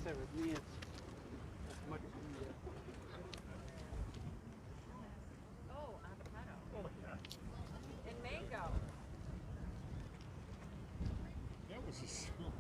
That's it with me. It's much easier. Oh, avocado. And mango. That was a smell.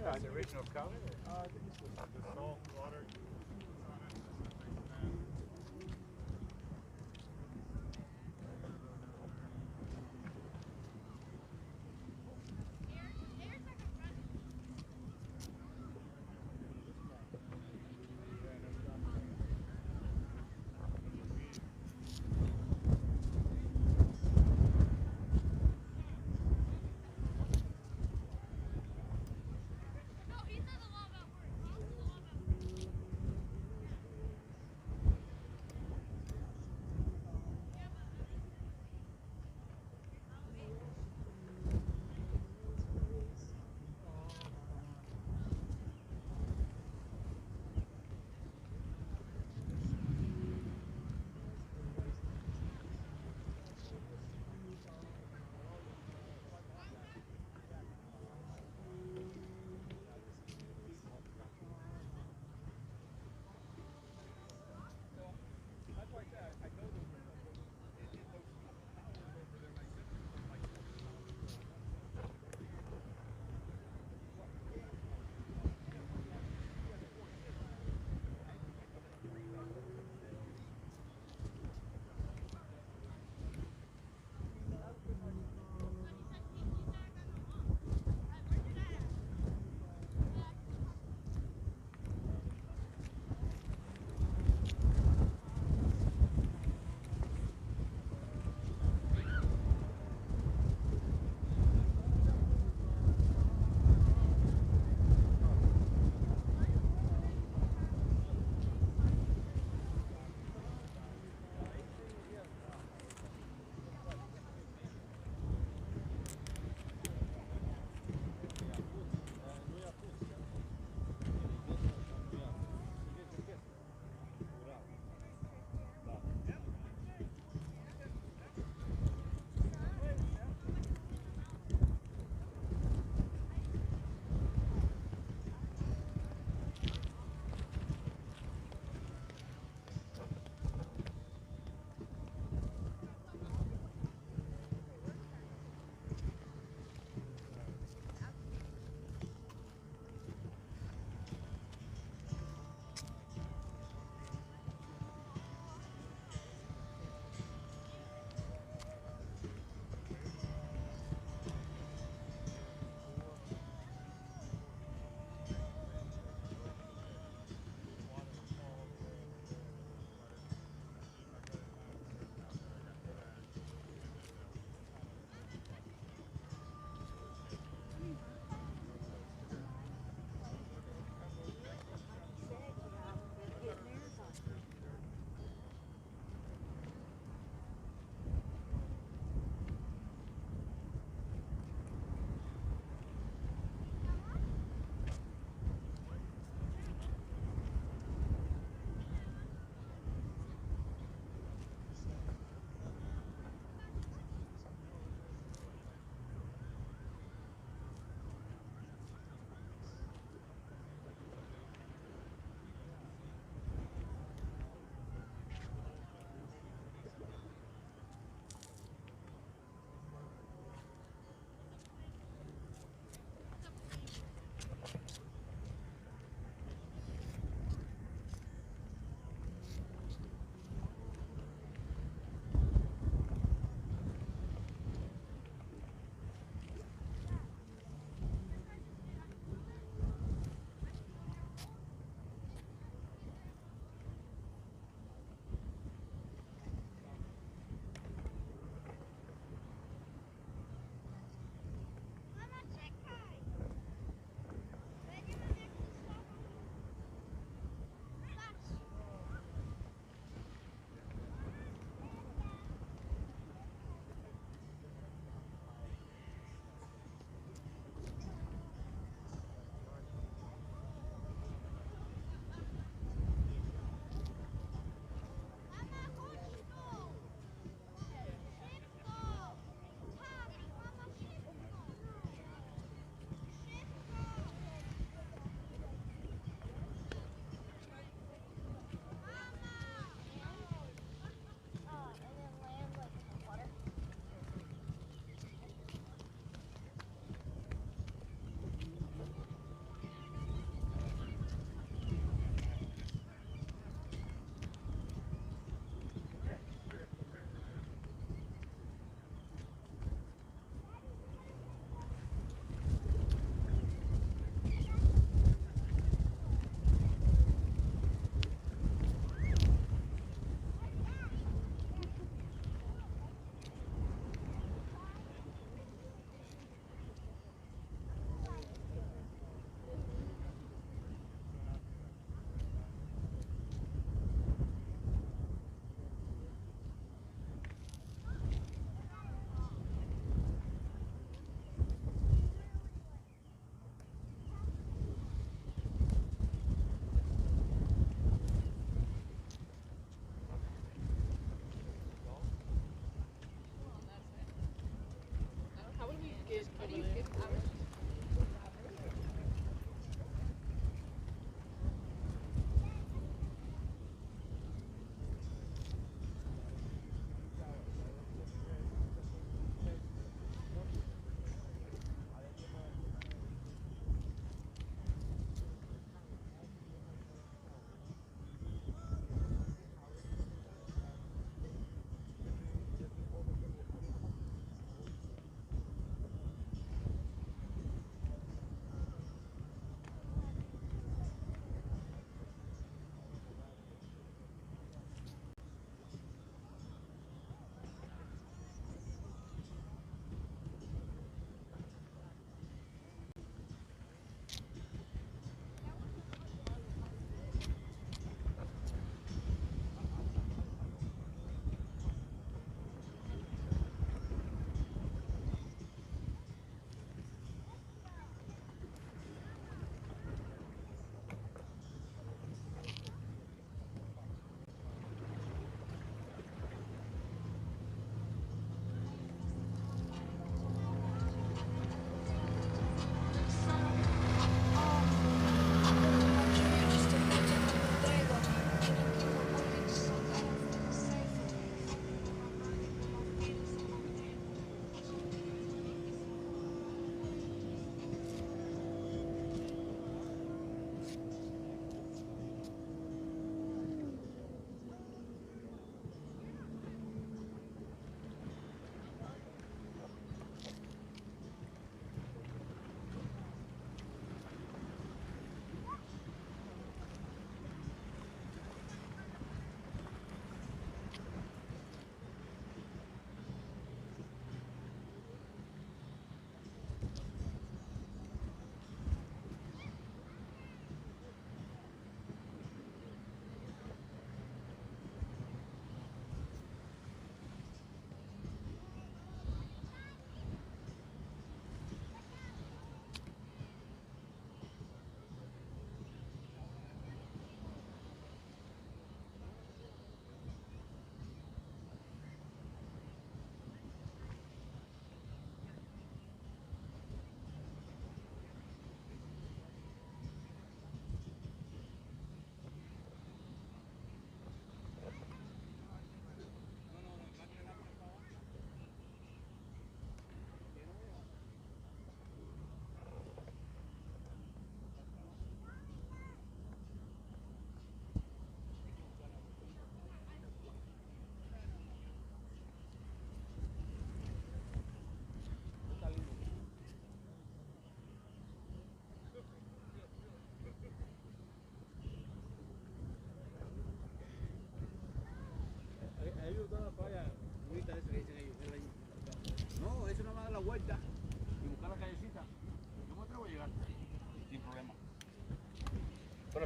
Yeah, the original color. The salt water on it.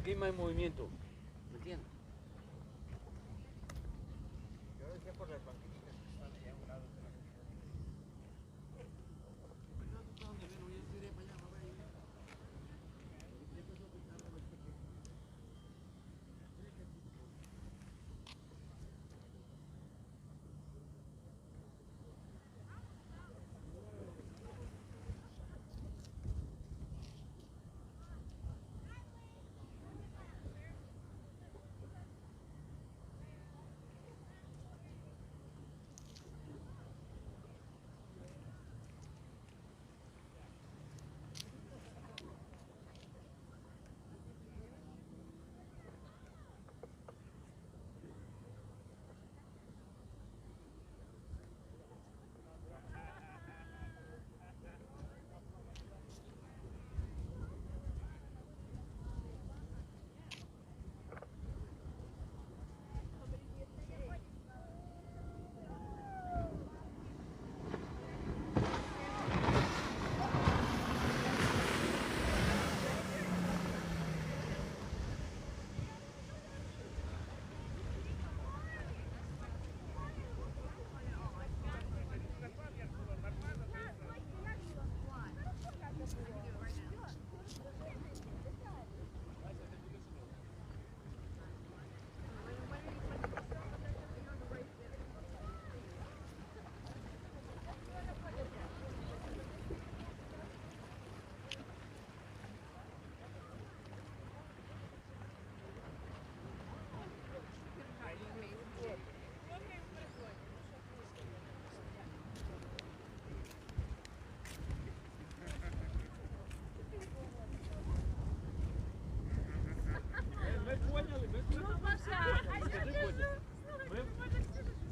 Aquí no hay movimiento. ¿Me entiendes? Yo decía por las banquetitas que están allá a un lado de la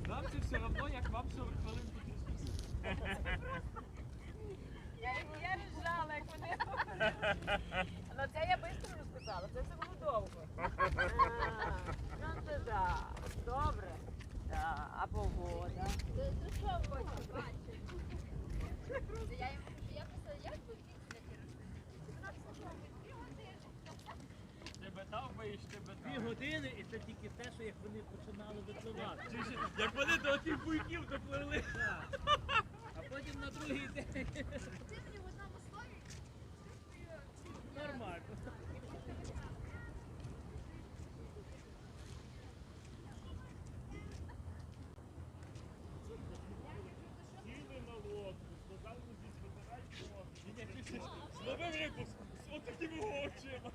Нам це все одно, як вам 40 хвилин Я ржала, як вони говорили. Ну це я швидко розказала, це все було довго. Ну це да, добре. Да, а погода? Ти що хочеш бачити? Я йому кажу, я писала, як тут діти Вона писала, 2 години. Тебе дав боїш, тебе 2 години, і це тільки те, що як вони починали випливати. Як вони до тих буйків допливли. А потім на другий день. Ти мені в одному слові? Нормально. Сіли на лодку, сказали, що здесь витирать лодку. Зловив рибу з отакими очима.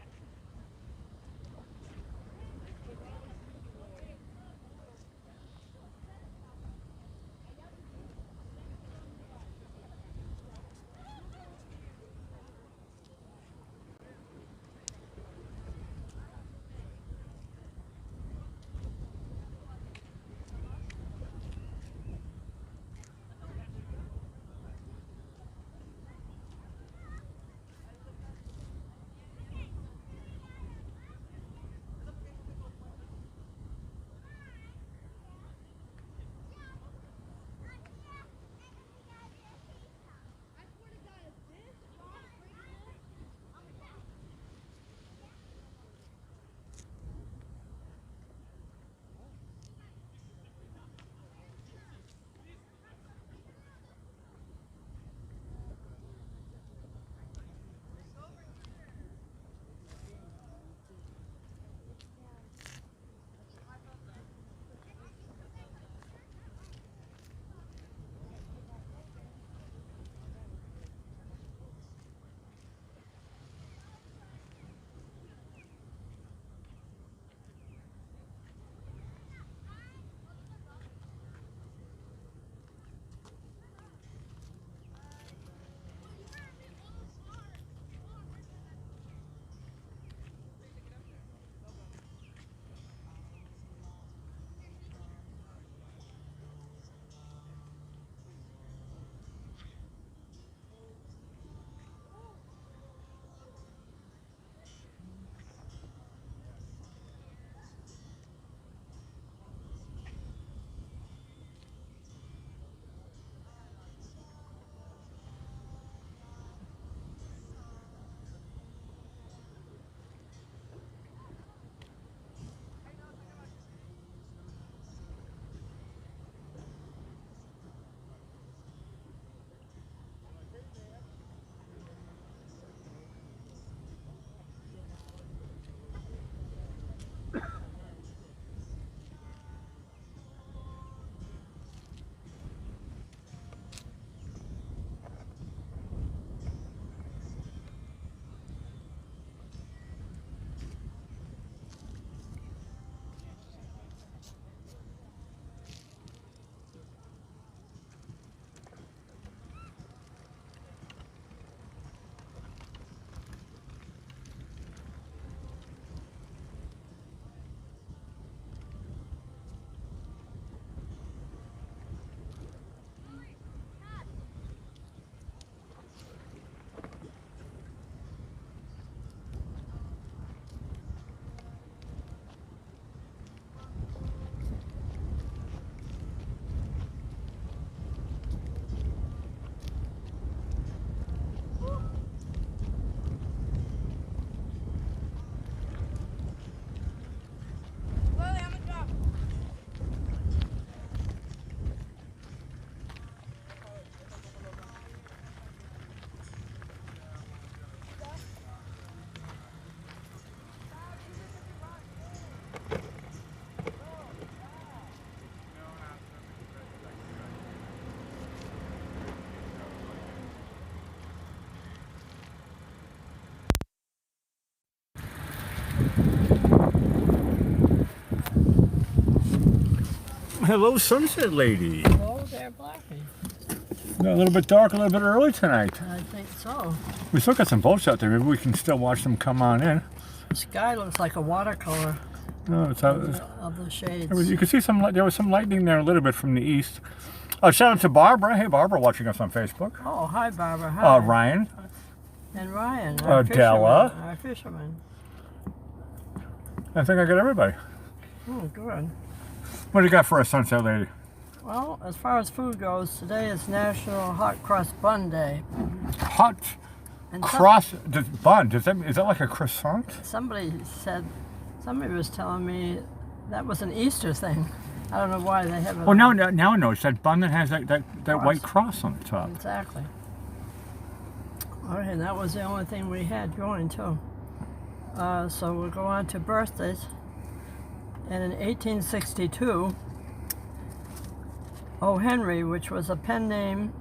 Hello, Sunset Lady. Hello there, Blackie. A little bit dark, a little bit early tonight. I think so. We still got some boats out there. Maybe we can still watch them come on in. The sky looks like a watercolor No, it's out. of the shades. You can see there was some lightning there a little bit from the east. Shout out to Barbara. Hey, Barbara, watching us on Facebook. Oh, hi, Barbara. Hi. Ryan. And Ryan. Our Della. fisherman, our fisherman. I think I got everybody. Oh, good. What do you got for us, Sunset Lady? Well, as far as food goes, today is National Hot Cross Bun Day. Hot And Cross Bun. Is that like a croissant? somebody was telling me that was an Easter thing. I don't know why they have it. Oh, now I know. It's that bun that has that white cross on the top. Exactly. Okay, and that was the only thing we had going too. So we'll go on to birthdays. And in 1862, O. Henry, which was a pen name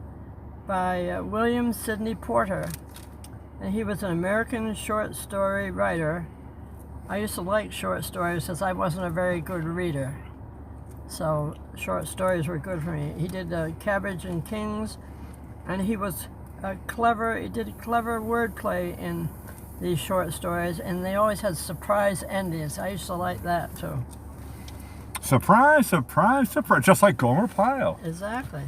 by William Sidney Porter, and he was an American short story writer. I used to like short stories because I wasn't a very good reader. So short stories were good for me. He did Cabbage and Kings, and he was clever. He did clever wordplay in these short stories, and they always had surprise endings. I used to like that too. Surprise, surprise, surprise. Just like Gomer Pyle. Exactly.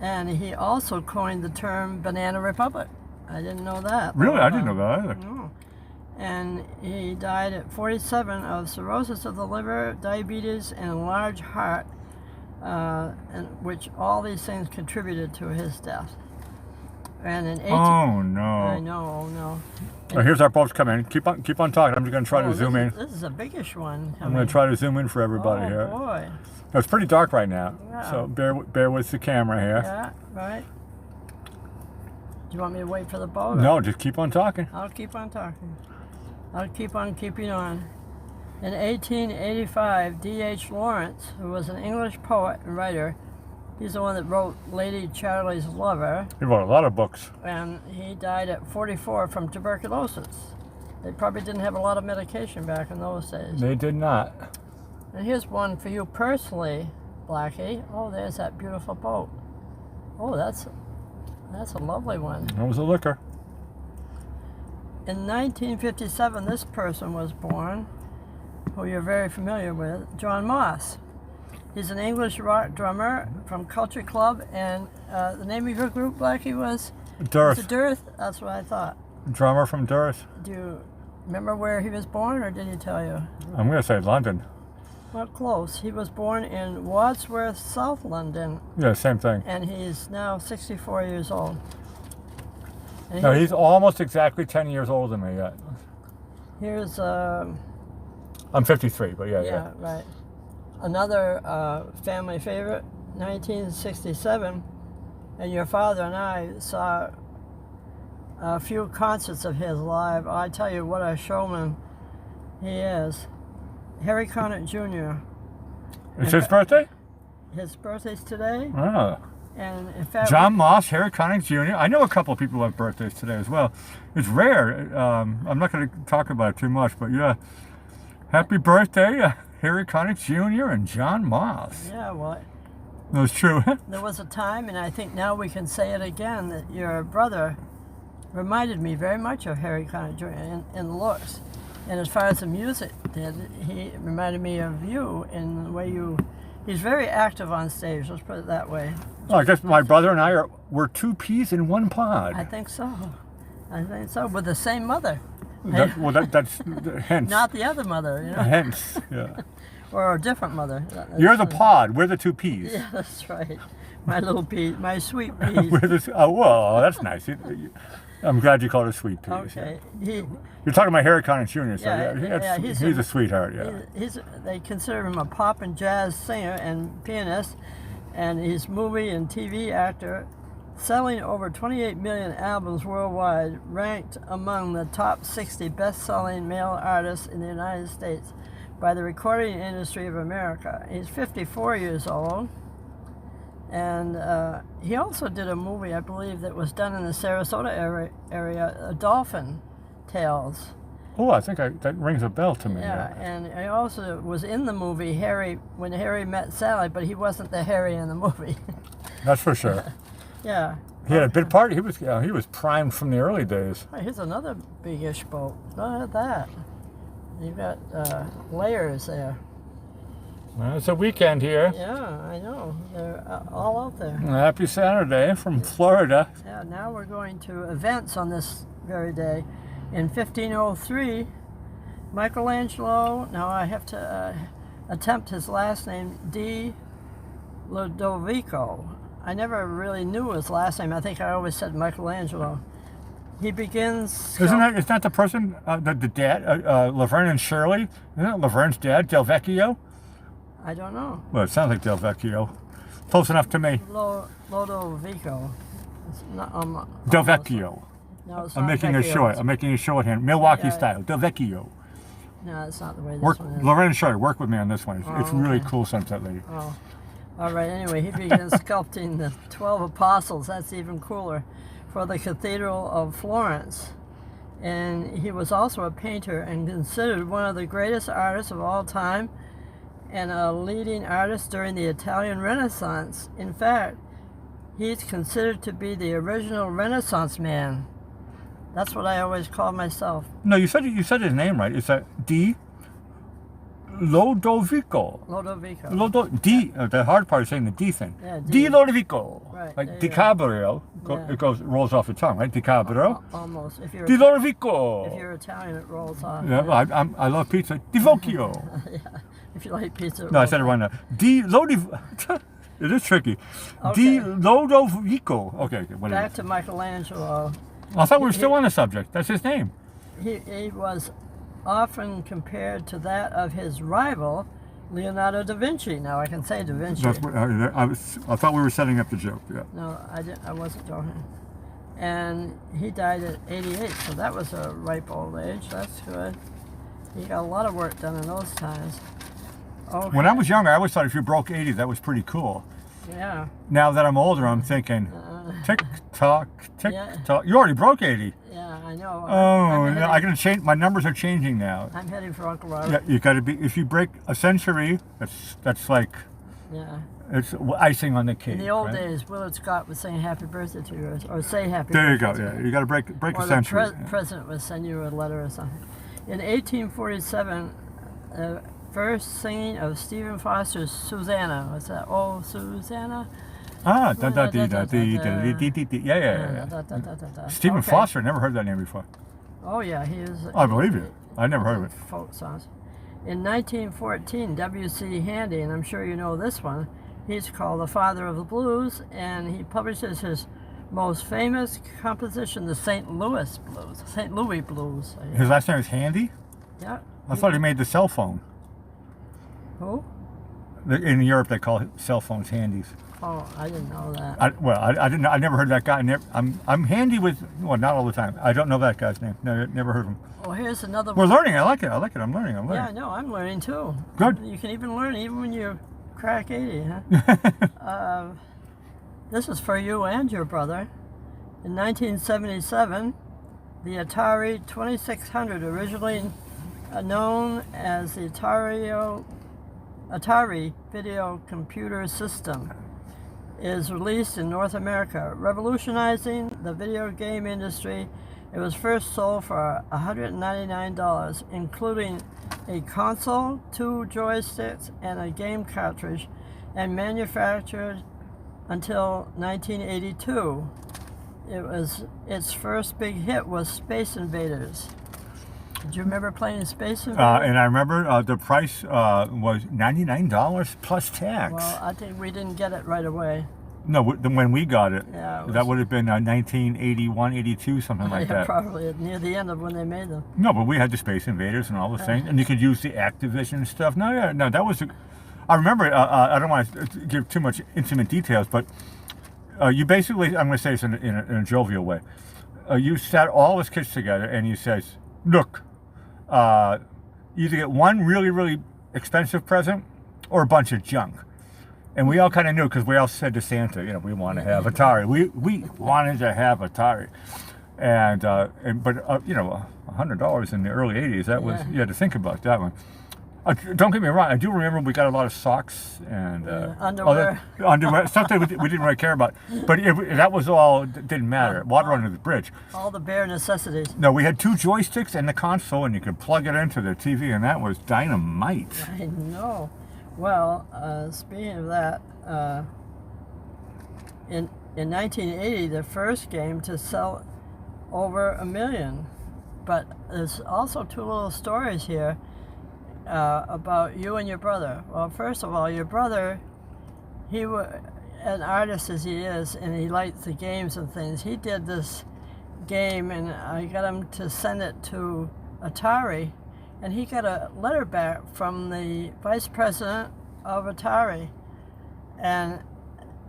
And he also coined the term Banana Republic. I didn't know that. Really? I didn't know that either. No. And he died at 47 of cirrhosis of the liver, diabetes, and enlarged heart, and which all these things contributed to his death. And in 18... Oh no! I know, oh no. Oh, here's our boats coming. Keep on talking. I'm just going to try to zoom in. This is a biggish one. I'm going to try to zoom in for everybody oh, here. Boy. It's pretty dark right now, Yeah. so bear with the camera here. Yeah, right. Do you want me to wait for the boat? No, just keep on talking. I'll keep on talking. I'll keep on keeping on. In 1885, D.H. Lawrence, who was an English poet and writer, he's the one that wrote Lady Charlie's Lover, He wrote a lot of books. and he died at 44 from tuberculosis. They probably didn't have a lot of medication back in those days. They did not. And here's one for you personally, Blackie. Oh, there's that beautiful boat. Oh, that's a lovely one. That was a liquor. In 1957, this person was born, who you're very familiar with, John Moss. He's an English rock drummer from Culture Club, and the name of your group, Blackie, was? Dearth. Was it Dearth? That's what I thought. Drummer from Dearth. Do you remember where he was born, or did he tell you? I'm going to say London. Well, close. He was born in Wadsworth, South London, Yeah, same thing. and he's now 64 years old. And No, he's almost exactly 10 years older than me yet. here's I'm 53, but yeah. right. Another family favorite, 1967, and your father and I saw a few concerts of his live. I tell you what a showman he is. Harry Connick Jr. It's his birthday? His birthday's today, Oh. and in fact, John Moss, Harry Connick Jr. I know a couple of people who have birthdays today as well. It's rare. I'm not going to talk about it too much, but yeah. Happy birthday, Harry Connick Jr. and John Moss. yeah, well, That's true. there was a time, and I think now we can say it again, that your brother reminded me very much of Harry Connick Jr. in looks. And as far as the music did, he reminded me of you in the way he's very active on stage, let's put it that way. Well, I guess my brother and I we're two peas in one pod. I think so. With the same mother. That's hence. Not the other mother, you know, Hence, yeah. or a different mother. You're the pod. We're the two peas. Yeah, that's right. My little pea, my sweet peas. Oh, well, that's nice. I'm glad you called it sweet peas. Okay. You're talking about Harry Connick Jr., so he's a sweetheart, yeah. They consider him a pop and jazz singer and pianist, and he's movie and TV actor, selling over 28 million albums worldwide, ranked among the top 60 best-selling male artists in the United States by the Recording Industry of America. He's 54 years old, and he also did a movie, I believe, that was done in the Sarasota area, Dolphin Tales. Oh, I think that rings a bell to me. Yeah, and I also was in the movie Harry, when Harry met Sally, but he wasn't the Harry in the movie. That's for sure. Yeah. He had a big part. He was primed from the early days. Oh, here's another big-ish boat. Look at that. You've got layers there. Well, it's a weekend here. Yeah, I know. They're all out there. Happy Saturday from Florida. Yeah, now we're going to events on this very day. In 1503, Michelangelo, now I have to attempt his last name, Di Lodovico. I never really knew his last name. I think I always said Michelangelo. He begins... Isn't that the person, the dad, Laverne and Shirley? Isn't it Laverne's dad, Del Vecchio? I don't know. Well, it sounds like Del Vecchio. Close enough to me. Lodovico. It's not, Del Vecchio. No, it's I'm not making Vecchio. a short. I'm making a shorthand. Milwaukee Yeah. style. Del Vecchio. No, that's not the way this Work, one is. Laverne and Shirley, work with me on this one. It's Oh, really okay. cool, since that lady. Oh. All right, anyway, he begins sculpting the 12 apostles. That's even cooler. For the Cathedral of Florence. And he was also a painter and considered one of the greatest artists of all time and a leading artist during the Italian Renaissance. In fact, he's considered to be the original Renaissance man. That's what I always call myself. No, you said his name right. It's Di Lodovico. Lodovico. The hard part is saying the D thing. Yeah, Di Lodovico. Right, there Like you go. DiCaprio. Yeah. It rolls off the tongue, right? DiCaprio. Almost. If Di Lodovico. you're Italian, it rolls off. Yeah, I love pizza. Di Vocchio. Yeah. If you like pizza, it No, I rolls said it off. right now. Di Lodovico. It is tricky. Di Okay. Lodovico. Okay, whatever. Back to Michelangelo. I thought we were still on the subject. That's his name. He was often compared to that of his rival, Leonardo Da Vinci. Now I can say Da Vinci. That's what, I thought we were setting up the joke. Yeah. No, I wasn't joking. And he died at 88, so that was a ripe old age. That's good. He got a lot of work done in those times. Okay. When I was younger, I always thought if you broke 80, that was pretty cool. Yeah. Now that I'm older, I'm thinking, tick tock, tick Yeah. tock. You already broke 80. Yeah, I know. Oh, I'm no, I can change. My numbers are changing now. I'm heading for Uncle Robert. Yeah, you got to be. If you break a century, that's like Yeah. it's icing on the cake. In the old right? days, Willard Scott would sing happy birthday to you, or say happy There you birthday go. to Yeah, you got to break Or a the century. president would send you a letter or something. In 1847, first singing of Stephen Foster's Susanna. What's that? Oh, Susanna? Ah, yeah. Stephen Okay. Foster. Never heard that name before. Oh, yeah, he is. I believe you. I never heard of it. Folk songs. In 1914, W.C. Handy, and I'm sure you know this one, he's called the father of the blues, and he publishes his most famous composition, the St. Louis Blues. St. Louis Blues. His last name is Handy. Yeah. I thought he made the cell phone. Who? In Europe, they call cell phones handies. Oh, I didn't know that. I didn't. I never heard that guy. I'm handy with. Well, not all the time. I don't know that guy's name. Never heard of him. Well, here's another We're one. learning. I like it. I'm learning. Yeah, I know. I'm learning too. Good. You can even learn even when you crack 80, huh? This is for you and your brother. In 1977, the Atari 2600, originally known as the Atari Video Computer System, is released in North America, revolutionizing the video game industry. It was first sold for $199, including a console, 2 joysticks, and a game cartridge, and manufactured until 1982. Its first big hit was Space Invaders. Do you remember playing Space Invaders? And I remember the price was $99 plus tax. Well, I think we didn't get it right away. No, when we got it, Yeah, it that was- would have been 1981, 82, something like Yeah, that. probably near the end of when they made them. No, but we had the Space Invaders and all the things, and you could use the Activision stuff. No, that was. I remember. I don't want to give too much intimate details, but you basically, I'm going to say this in a jovial way. You sat all his kids together, and you says, "Look, either get one really, really expensive present, or a bunch of junk." And we all kind of knew because we all said to Santa, we want to have Atari. We wanted to have Atari. But you know, $100 in the early '80s. That was Yeah. you had to think about that one. Don't get me wrong. I do remember we got a lot of socks and underwear. underwear, stuff that we didn't really care about. But that was all didn't matter. Water under the bridge. All the bare necessities. No, we had 2 joysticks and the console, and you could plug it into the TV, and that was dynamite. I know. Well, speaking of that, in 1980, the first game to sell over 1 million. But there's also 2 little stories here about you and your brother. Well, first of all, your brother, he was an artist as he is, and he liked the games and things. He did this game, and I got him to send it to Atari, and he got a letter back from the vice president of Atari. And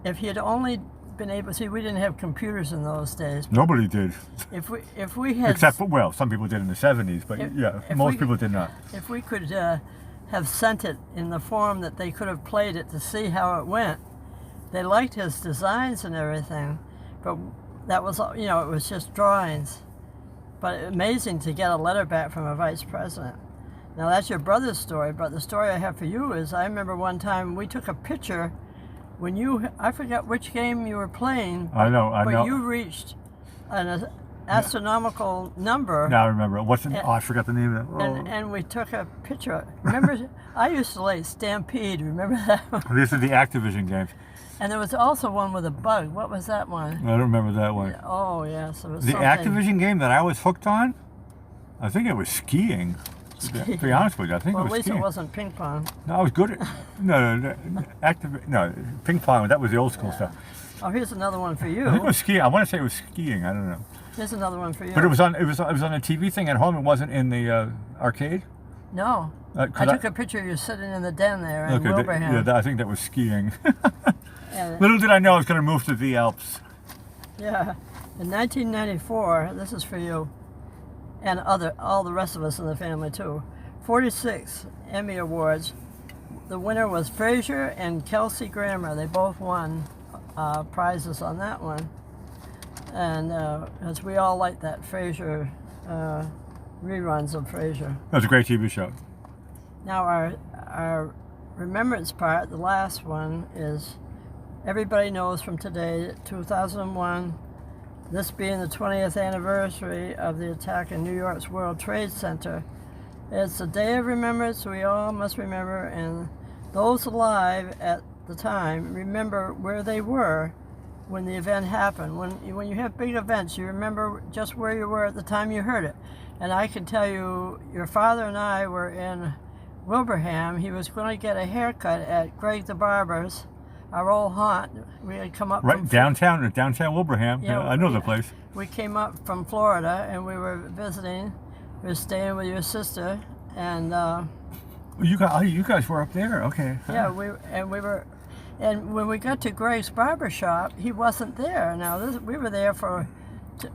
if he had only been able, see, we didn't have computers in those days. Nobody did, If we had, except for, well, some people did in the '70s, but if most we- people did not. if we could have sent it in the form that they could have played it to see how it went, they liked his designs and everything, but that was, you know, it was just drawings. But amazing to get a letter back from a vice president. Now that's your brother's story, but the story I have for you is I remember one time we took a picture when I forgot which game you were playing. I know. But you reached an astronomical number. Now I remember. I forgot the name of it. And we took a picture. Remember, I used to like Stampede. Remember that one? These are the Activision games. And there was also one with a bug. What was that one? I don't remember that one. Oh, yes. It was The something. Activision game that I was hooked on, I think it was skiing. To be honest with you, I think Well, it at was least skiing. it wasn't ping pong. No, I was good at no, ping pong. That was the old school stuff. Oh, here's another one for I think it you. was skiing. I want to say it was skiing. I don't know. Here's another one for you. But it was on a TV thing at home. It wasn't in the arcade. No. I took a picture of you sitting in the den there in Wilbraham. I think that was skiing. And, Little did I know I was going to move to the Alps. yeah. In 1994, this is for you, and all the rest of us in the family too. 46 Emmy Awards. The winner was Fraser and Kelsey Grammer. They both won prizes on that one. And as we all like that Fraser, reruns of Fraser. That was a great TV show. Now our remembrance part, the last one, is everybody knows from today, 2001, this being the 20th anniversary of the attack in New York's World Trade Center. It's a day of remembrance we all must remember, and those alive at the time remember where they were when the event happened. When you have big events, you remember just where you were at the time you heard it. And I can tell you, your father and I were in Wilbraham. He was going to get a haircut at Greg the Barber's, our old haunt. We had come up Right from downtown Wilbraham. Yeah, I know the place. We came up from Florida and we were visiting. We were staying with your sister, and You guys were up there. Okay. yeah, and when we got to Greg's barber shop, he wasn't there. Now we were there for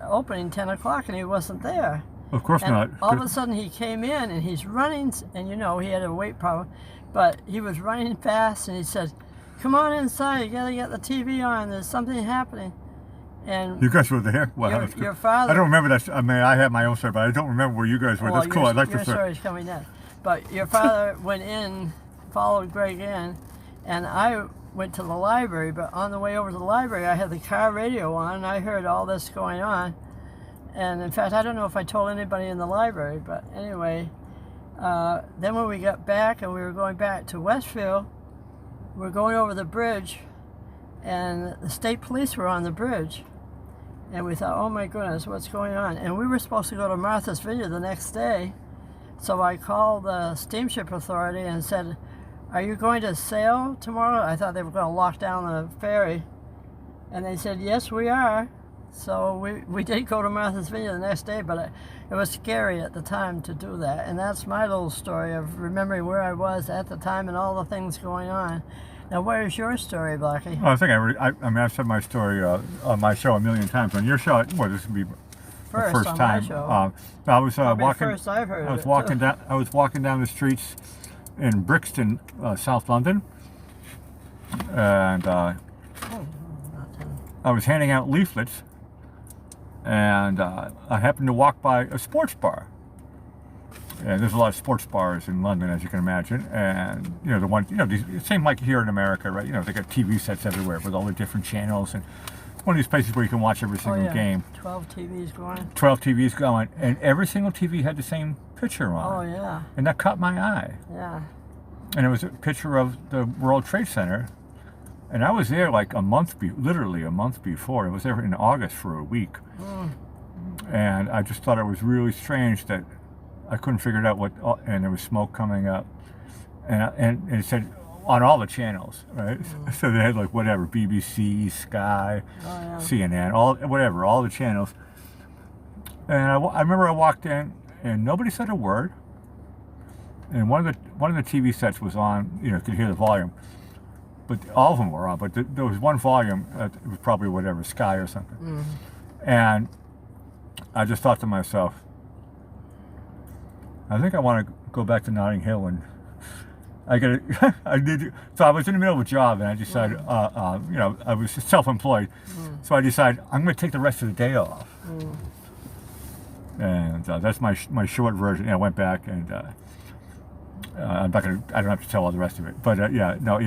opening 10 o'clock, and he wasn't there. Of course And not. all of a sudden he came in and he's running, and you know he had a weight problem, but he was running fast, and he said, "Come on inside, you gotta get the TV on, there's something happening." And You guys were there? Wow, your father... I don't remember that. I mean, I have my own story, but I don't remember where you guys were. That's cool. I'd like to your say. story's coming in. But your father went in, followed Greg in, and I went to the library, but on the way over to the library, I had the car radio on, and I heard all this going on. And in fact, I don't know if I told anybody in the library, but anyway, then when we got back and we were going back to Westfield, we were going over the bridge, and the state police were on the bridge. And we thought, oh my goodness, what's going on? And we were supposed to go to Martha's Vineyard the next day. So I called the steamship authority and said, "Are you going to sail tomorrow?" I thought they were going to lock down the ferry. And they said, "Yes, we are." So we did go to Martha's Vineyard the next day, but it was scary at the time to do that. And that's my little story of remembering where I was at the time and all the things going on. Now, where is your story, Blackie? Well, I think I mean, I've said my story on my show a million times. On your show, well, this would be the first on time. my show. I was Probably walking. the first I've heard I was of it, walking too. down. I was walking down the streets in Brixton, South London, and Oh, not ten. I was handing out leaflets and I happened to walk by a sports bar. And there's a lot of sports bars in London, as you can imagine. And, you know, the one, you know, same like here in America, right? You know, they got TV sets everywhere with all the different channels. And it's one of these places where you can watch every single game. 12 TVs going. 12 TVs going. And every single TV had the same picture on. Oh, yeah. And that caught my eye. Yeah. And it was a picture of the World Trade Center. And I was there like literally a month before. I was there in August for a week. And I just thought it was really strange that I couldn't figure it out and there was smoke coming up. And it said on all the channels, right? So they had like whatever, BBC, Sky, CNN, all the channels. And I remember I walked in and nobody said a word. And one of the TV sets was on, you know, you could hear the volume. But all of them were on, but there was one volume, it was probably whatever, Sky or something. And I just thought to myself, I think I want to go back to Notting Hill and so I was in the middle of a job and I decided, you know, I was self-employed. So I decided I'm going to take the rest of the day off. And that's my short version. I went back and I don't have to tell all the rest of it. But yeah, no,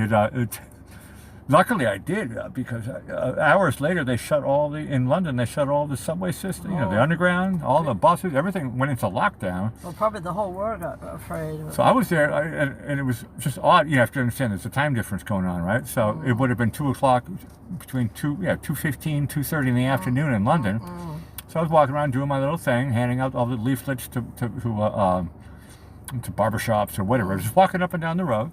luckily I did because hours later in London they shut all the subway system, you know, the underground, all the buses, everything went into lockdown. Well, probably the whole world got afraid. So I was there and it was just odd. You have to understand there's a time difference going on, right? So it would have been 2 o'clock between 2:15, 2:30 in the afternoon in London. So I was walking around doing my little thing, handing out all the leaflets to barbershops or whatever. I was just walking up and down the road.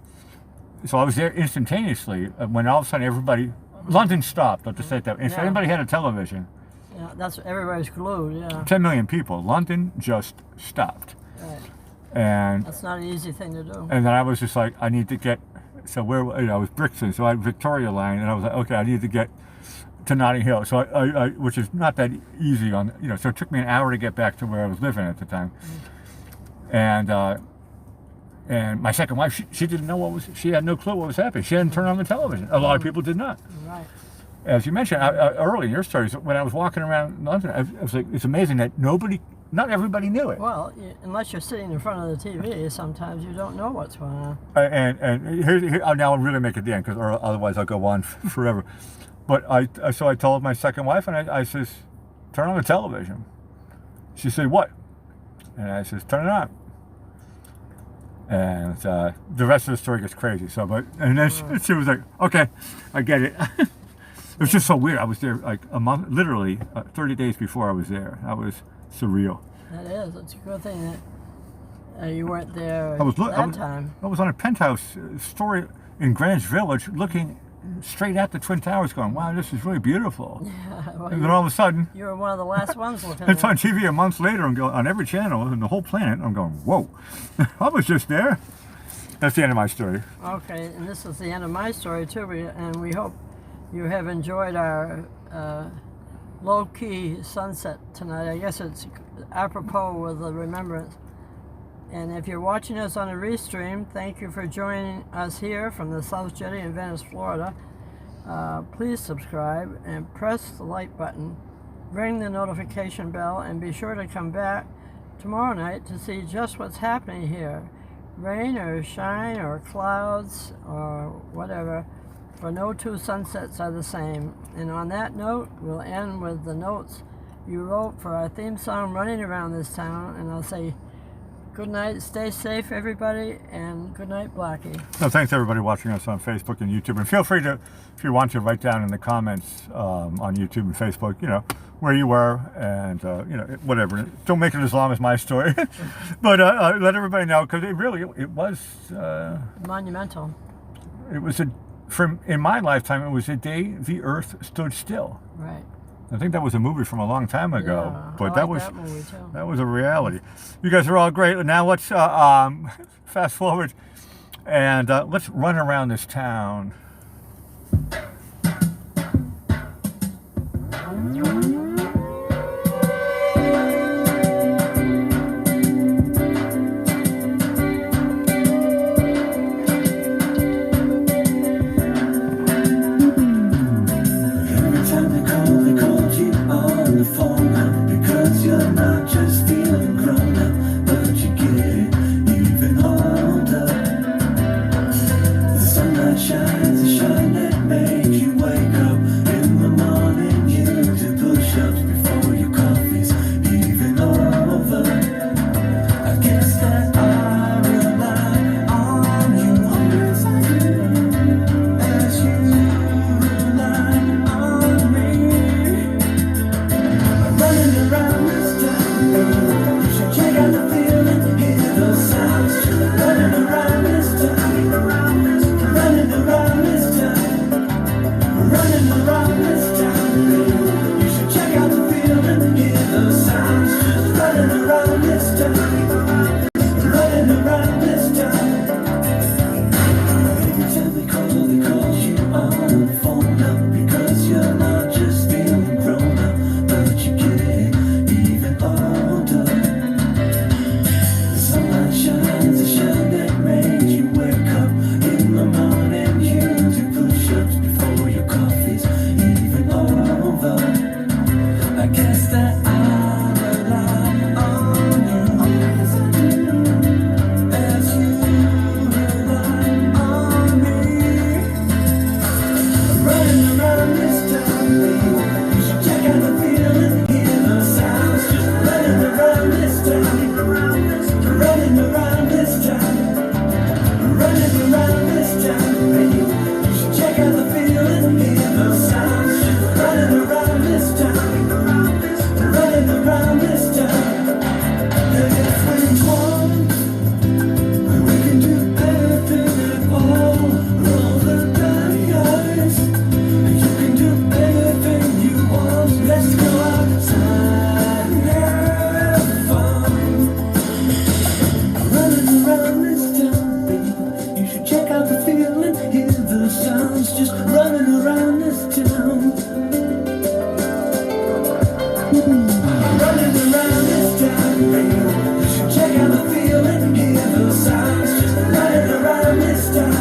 So I was there instantaneously when all of a sudden London stopped, let's just say that. If anybody had a television, everybody's glued, 10 million people, London just stopped. Right. And that's not an easy thing to do. And then I was just like, I need to get, so where, you know, I was Brixton, so I had Victoria Line, and I was like, okay, I need to get to Notting Hill. So I which is not that easy on, you know, so it took me an hour to get back to where I was living at the time. And my second wife, she didn't know she had no clue what was happening. She hadn't turned on the television. A lot of people did not. Right. As you mentioned early in your stories, when I was walking around London, I was like, it's amazing that not everybody knew it. Well, unless you're sitting in front of the TV, sometimes you don't know what's going on. And here now I'll really make it the end, because otherwise I'll go on forever. But so I told my second wife, and I says, turn on the television. She said, what? And I says, turn it on. And the rest of the story gets crazy. And then she was like, okay, I get it. It was just so weird. I was there like a month, literally 30 days before I was there. That was surreal. That is. It's a good thing that you weren't there time. I was on a penthouse story in Greenwich Village looking straight at the Twin Towers going, wow, this is really beautiful. Yeah, well, and then all of a sudden, you were one of the last ones looking it's on TV a month later and on every channel in the whole planet. I'm going, whoa, I was just there. That's the end of my story. Okay, and this is the end of my story too, and we hope you have enjoyed our low-key sunset tonight. I guess it's apropos with the Remembrance. And if you're watching us on a restream, thank you for joining us here from the South Jetty in Venice, Florida. Please subscribe and press the like button, ring the notification bell, and be sure to come back tomorrow night to see just what's happening here. Rain or shine or clouds or whatever, for no two sunsets are the same. And on that note, we'll end with the notes you wrote for our theme song, Running Around This Town, and I'll say, good night, stay safe everybody, and good night, Blackie. So thanks everybody watching us on Facebook and YouTube, and feel free to, if you want to, write down in the comments on YouTube and Facebook, you know, where you were, and you know, whatever. Don't make it as long as my story, but let everybody know, because it was monumental. It was in my lifetime, it was a day the earth stood still. Right. I think that was a movie from a long time ago, but that movie too. That was a reality. You guys are all great. Now let's fast forward and let's run around this town. Every time they call you on the phone. check out the feeling, hear those sounds, running around this town, running around this town, running around this town. You should check out the feeling, hear those sounds, running around this town, running around this town. Every time they call you on the phone now, because you're not just feeling grown up, but you get even older. The sunlight shines a shine that makes you wake up in the morning. You do push-ups before your coffee's even over. I guess that I rely on you as I do, as you rely on me. Running around this town, baby. You should check out the feeling, hear the sounds. Just running around this town, running around this town, running around this town, baby. You should check out the feeling, hear the sounds. Just running around this town, running around this town. And if we want, we can do anything at all the days. You can do anything you want. Let's go outside and have fun. Running around this town, baby. You should check out the feeling, hear the sounds. Just running around this town. Running around this town, baby. You should check out the feeling, hear the sounds. Just running around this town,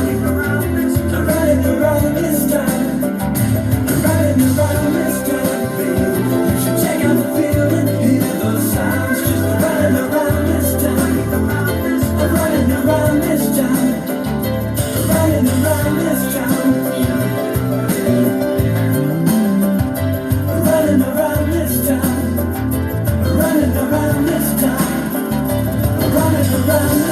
running around this town, running around this town, baby. You should check out the feeling, hear the sounds. Just running around this town, running around this town, running around this town, running around this town, running around this town, running around this town.